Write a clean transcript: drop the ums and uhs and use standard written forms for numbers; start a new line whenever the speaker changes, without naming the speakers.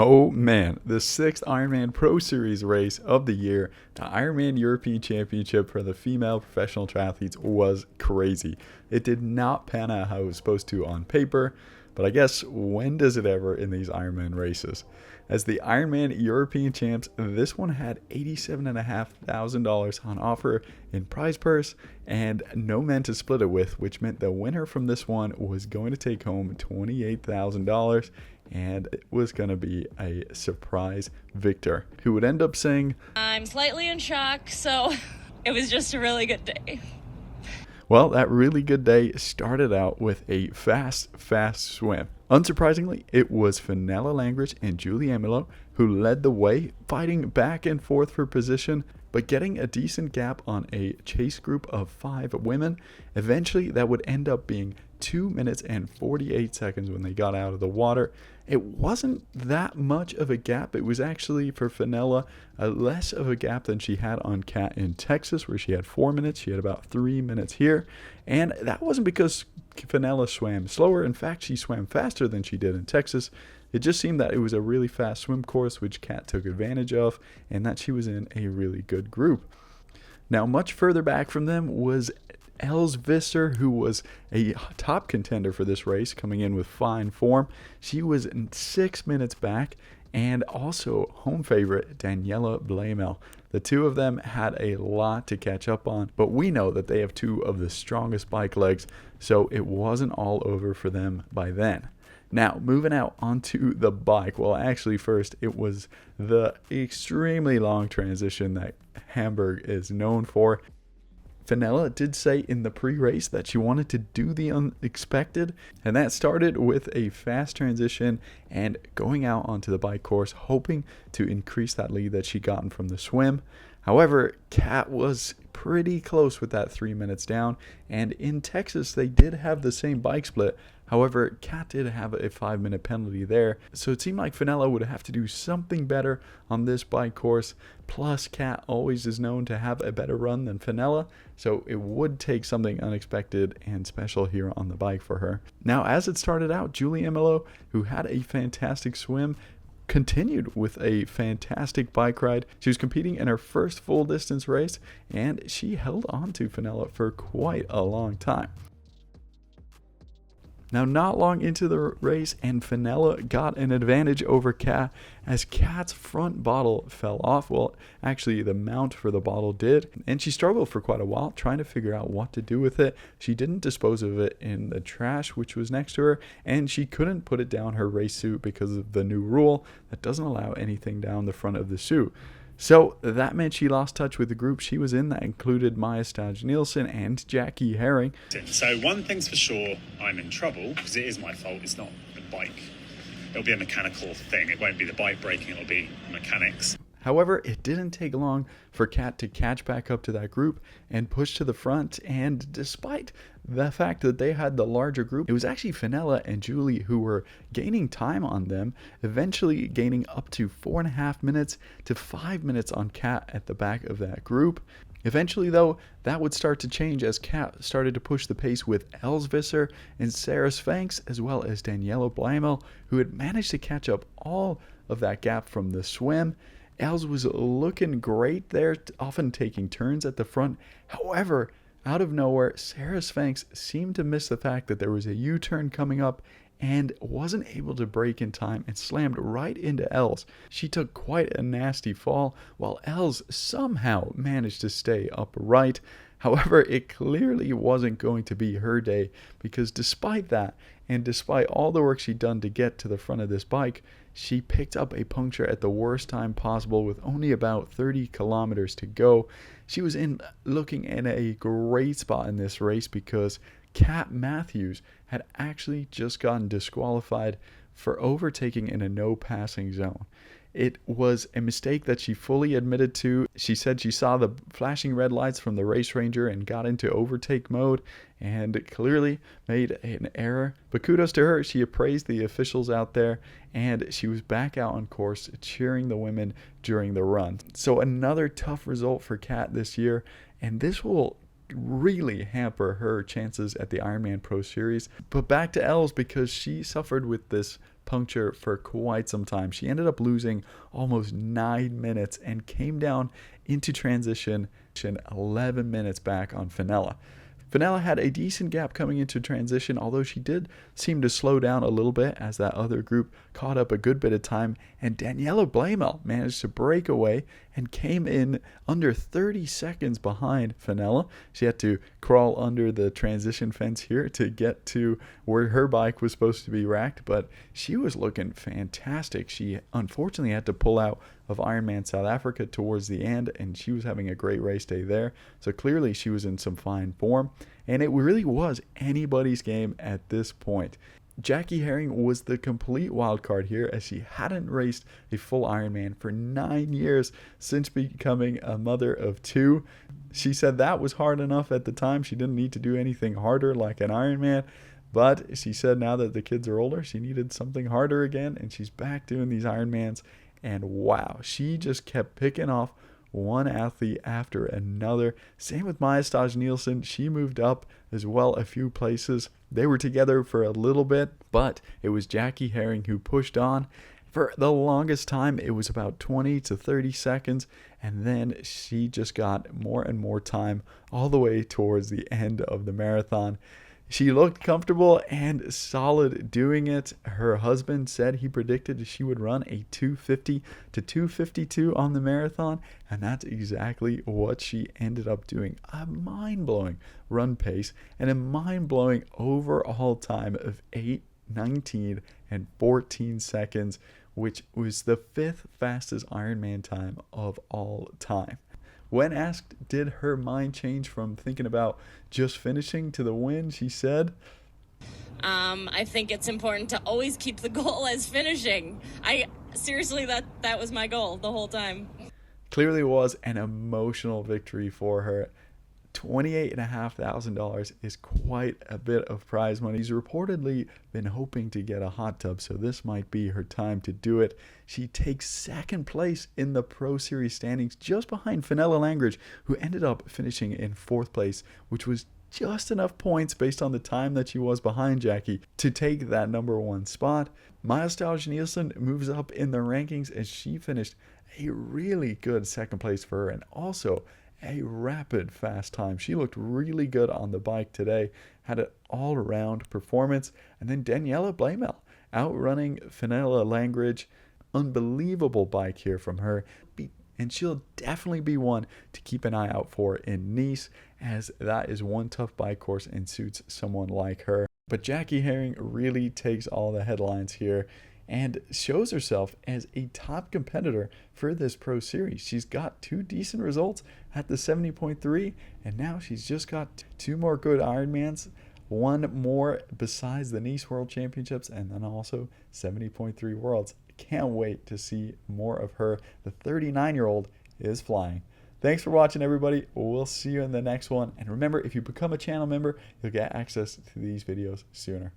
Oh man, the sixth Ironman Pro Series race of the year, the Ironman European Championship for the female professional triathletes, was crazy. It did not pan out how it was supposed to on paper, but I guess when does it ever in these Ironman races? As the Ironman European champs, this one had $87,500 on offer in prize purse and no men to split it with, which meant the winner from this one was going to take home $28,000, and it was going to be a surprise victor who would end up saying,
"I'm slightly in shock, so it was just a really good day."
Well, that really good day started out with a fast swim. Unsurprisingly, it was Fenella Langridge and Julie Emilo who led the way, fighting back and forth for position, but getting a decent gap on a chase group of 5 women. Eventually, that would end up being 2 minutes and 48 seconds when they got out of the water. It wasn't that much of a gap. It was actually, for Fenella, less of a gap than she had on Kat in Texas, where she had 4 minutes. She had about 3 minutes here. And that wasn't because Fenella swam slower. In fact, she swam faster than she did in Texas. It just seemed that it was a really fast swim course, which Kat took advantage of, and that she was in a really good group. Now, much further back from them was Els Visser, who was a top contender for this race, coming in with fine form. She was 6 minutes back, and also home favorite Daniela Blamel. The two of them had a lot to catch up on, but we know that they have two of the strongest bike legs, so it wasn't all over for them by then. Now, moving out onto the bike. Well, actually, first, it was the extremely long transition that Hamburg is known for. Fenella did say in the pre-race that she wanted to do the unexpected, and that started with a fast transition and going out onto the bike course, hoping to increase that lead that she gotten from the swim. However, Kat was pretty close with that 3 minutes down, and in Texas they did have the same bike split. However, Kat did have a 5-minute penalty there, so it seemed like Fenella would have to do something better on this bike course. Plus, Kat always is known to have a better run than Fenella, so it would take something unexpected and special here on the bike for her. Now, as it started out, Julie Emilo, who had a fantastic swim, continued with a fantastic bike ride. She was competing in her first full distance race, and she held on to Fenella for quite a long time. Now, not long into the race, and Fenella got an advantage over Kat as Kat's front bottle fell off. Well, actually, the mount for the bottle did, and she struggled for quite a while trying to figure out what to do with it. She didn't dispose of it in the trash, which was next to her, and she couldn't put it down her race suit because of the new rule that doesn't allow anything down the front of the suit. So that meant she lost touch with the group she was in that included Maya Stage-Nielsen and Jackie Herring.
So one thing's for sure, I'm in trouble because it is my fault. It's not the bike. It'll be a mechanical thing. It won't be the bike braking. It'll be mechanics.
However, it didn't take long for Kat to catch back up to that group and push to the front, and despite the fact that they had the larger group, it was actually Fenella and Julie who were gaining time on them, eventually gaining up to 4.5 minutes to 5 minutes on Kat at the back of that group. Eventually, though, that would start to change as Kat started to push the pace with Els Visser and Sarah Sfanks, as well as Daniela Blamel, who had managed to catch up all of that gap from the swim. Els was looking great there, often taking turns at the front. However, out of nowhere, Sarah Sfanks seemed to miss the fact that there was a U-turn coming up and wasn't able to brake in time and slammed right into Els. She took quite a nasty fall, while Els somehow managed to stay upright. However, it clearly wasn't going to be her day, because despite that, and despite all the work she'd done to get to the front of this bike, she picked up a puncture at the worst time possible with only about 30 kilometers to go. She was looking in a great spot in this race because Kat Matthews had actually just gotten disqualified for overtaking in a no passing zone. It was a mistake that she fully admitted to. She said she saw the flashing red lights from the race ranger and got into overtake mode and clearly made an error. But kudos to her. She appraised the officials out there, and she was back out on course cheering the women during the run. So another tough result for Kat this year, and this will really hamper her chances at the Ironman Pro Series. But back to Els, because she suffered with this puncture for quite some time. She ended up losing almost 9 minutes and came down into transition 11 minutes back on Fenella. Fenella had a decent gap coming into transition, although she did seem to slow down a little bit as that other group caught up a good bit of time, and Daniela Blamel managed to break away and came in under 30 seconds behind Fenella. She had to crawl under the transition fence here to get to where her bike was supposed to be racked, but she was looking fantastic. She unfortunately had to pull out of Ironman South Africa towards the end, and she was having a great race day there. So clearly she was in some fine form, and it really was anybody's game at this point. Jackie Herring was the complete wild card here, as she hadn't raced a full Ironman for 9 years since becoming a mother of 2. She said that was hard enough at the time. She didn't need to do anything harder like an Ironman. But she said now that the kids are older, she needed something harder again, and she's back doing these Ironmans. And wow, she just kept picking off one athlete after another. Same with Maya Staj-Nielsen. She moved up as well a few places. They were together for a little bit, but it was Jackie Herring who pushed on. For the longest time, it was about 20 to 30 seconds, and then she just got more and more time all the way towards the end of the marathon. She looked comfortable and solid doing it. Her husband said he predicted she would run a 2:50 to 2:52 on the marathon, and that's exactly what she ended up doing. A mind-blowing run pace and a mind-blowing overall time of 8:19 and 14 seconds, which was the 5th fastest Ironman time of all time. When asked, did her mind change from thinking about just finishing to the win, she said,
I think it's important to always keep the goal as finishing. Seriously, that was my goal the whole time.
Clearly was an emotional victory for her. $28,500 is quite a bit of prize money. She's reportedly been hoping to get a hot tub, so this might be her time to do it. She takes second place in the Pro Series standings, just behind Fenella Langridge, who ended up finishing in 4th place, which was just enough points based on the time that she was behind Jackie to take that number 1 spot. Maya Staj-Nielsen moves up in the rankings as she finished a really good second place for her, and also a rapid fast time. She looked really good on the bike today, had an all-around performance. And then Daniela Blamel outrunning Fenella Langridge. Unbelievable bike here from her, and she'll definitely be one to keep an eye out for in Nice, as that is one tough bike course and suits someone like her. But Jackie Herring really takes all the headlines here and shows herself as a top competitor for this Pro Series. She's got 2 decent results at the 70.3, and now she's just got 2 more good Ironmans, 1 more besides the Nice World Championships, and then also 70.3 Worlds. Can't wait to see more of her. The 39-year-old is flying. Thanks for watching, everybody. We'll see you in the next one. And remember, if you become a channel member, you'll get access to these videos sooner.